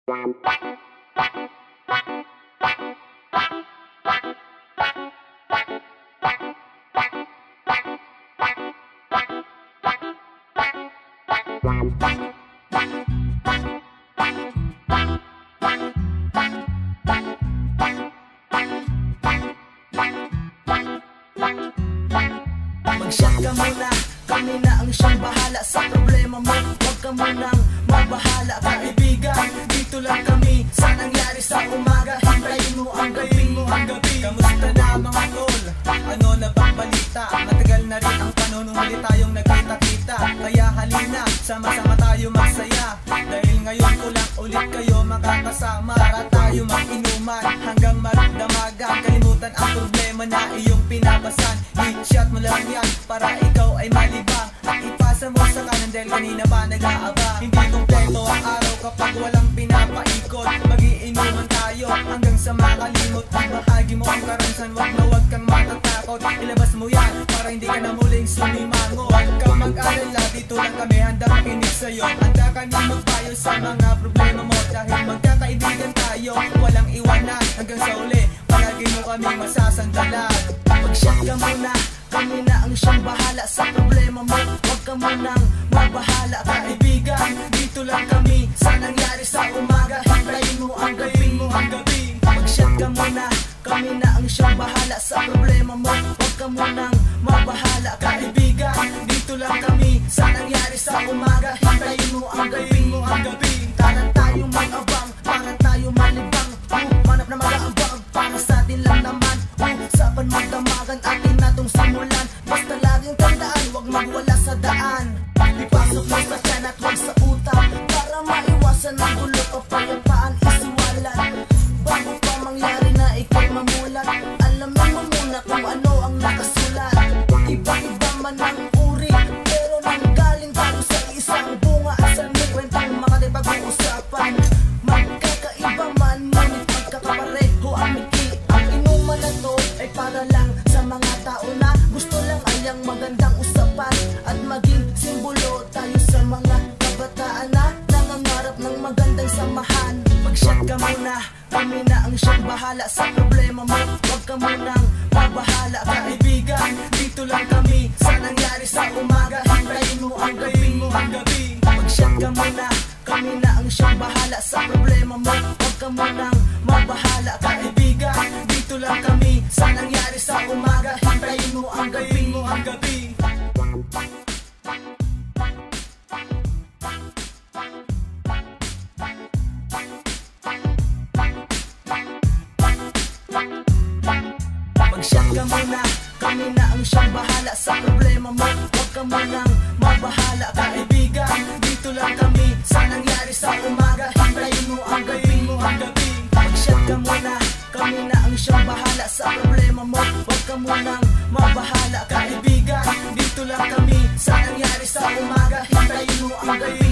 Mag-shot ka muna, kami na ang siyang bahala sa problema mo. Huwag ka munang mabahala, kaibigan. Dito lang kami sa nangyari sa umaga. Hintayin mo ang gabi, Kamusta na mga tol? Ano na bang balita? Matagal na rin ang panahon nung huli tayong nagkita-kita. Kaya halina, sama-sama tayo magsaya. Dahil ngayon ko lang ulit kayo makakasama. Para tayo mag-inuman hanggang magdamagan. Kalimutan ang problema na iyong pinapasan. I-shot mo lang yan para ikaw ay malibang. At ipasa mo sa kanan dahil kanina pa nag-aabang. Hindi kompleto ang araw kapag walang pinapaikot. Mag-iinuman tayo hanggang sa makalimot. Bahagi mo ang karansan, wag kang matatakot. Ilabas mo yan para hindi ka na muling sumimango. Huwag kang mag-alala, dito lang kami handa makinig sa'yo. Handa kami magpayo sa mga problema mo. Dahil magkakaibigan tayo, walang iwanan. Hanggang sa uli, palagi mo kami masasandalan. Mag-shot ka muna, kami na ang siyang bahala sa problema mo. Huwag ka munang mabahala, kaibigan. Dito lang kami sa nangyari sa umaga. Hintayin mo ang gabi, Mag-shot ka muna, kami na ang siyang bahala sa problema mo. Huwag ka munang mabahala, kaibigan. Dito lang kami sa nangyari sa umaga. Hintayin mo ang gabi, Tara tayong mag-abang, para tayo malibang. Manap na mag-aabang, para sa atin lang naman. Usapan magdamagan, atin natong simulan. Basta laging tandaan, huwag magwala sa daan. Ipasok mo sa tiyan at huwag sa utak, para maiwasan ang gulo, kapayapaan isiwalan. Bago pa mangyari na ikaw mamulat, alamin mo muna kung ano ang nakasulat. Iba-iba man ang uri, pero nanggaling tayo sa isang bunga. At sa may kwentang makatipag-uusapan, magkakaiba man, ngunit magkakapareho ang miki. Ang inuman na to ay para lang sa mga tao na gusto lang ayang magandang usapan. At maging simbolo tayo sa mga kabataan na nangangarap ng magandang samahan. Mag-shot ka muna, kami na ang siyang bahala sa problema mo. Huwag ka munang mabahala, kaibigan. Dito lang kami sa nangyari sa umaga. Hintayin mo ang gabi, Mag-shot ka muna, kami na ang siyang bahala sa problema mo. Huwag ka munang mabahala, kaibigan. Dito lang kami sa nangyari sa umaga. Hintayin mo ang gabi, Mag-shot ka muna, kami na ang siyang bahala sa problema mo. Huwag ka munang mabahala, kaibigan. Dito lang kami sa nangyari sa umaga. Hintayin mo ang gabi, Mag-shot ka muna, kami na ang siyang bahala sa problema mo. Huwag ka munang mabahala, kaibigan. Dito lang kami sa nangyari sa umaga. Hintayin mo ang gabi.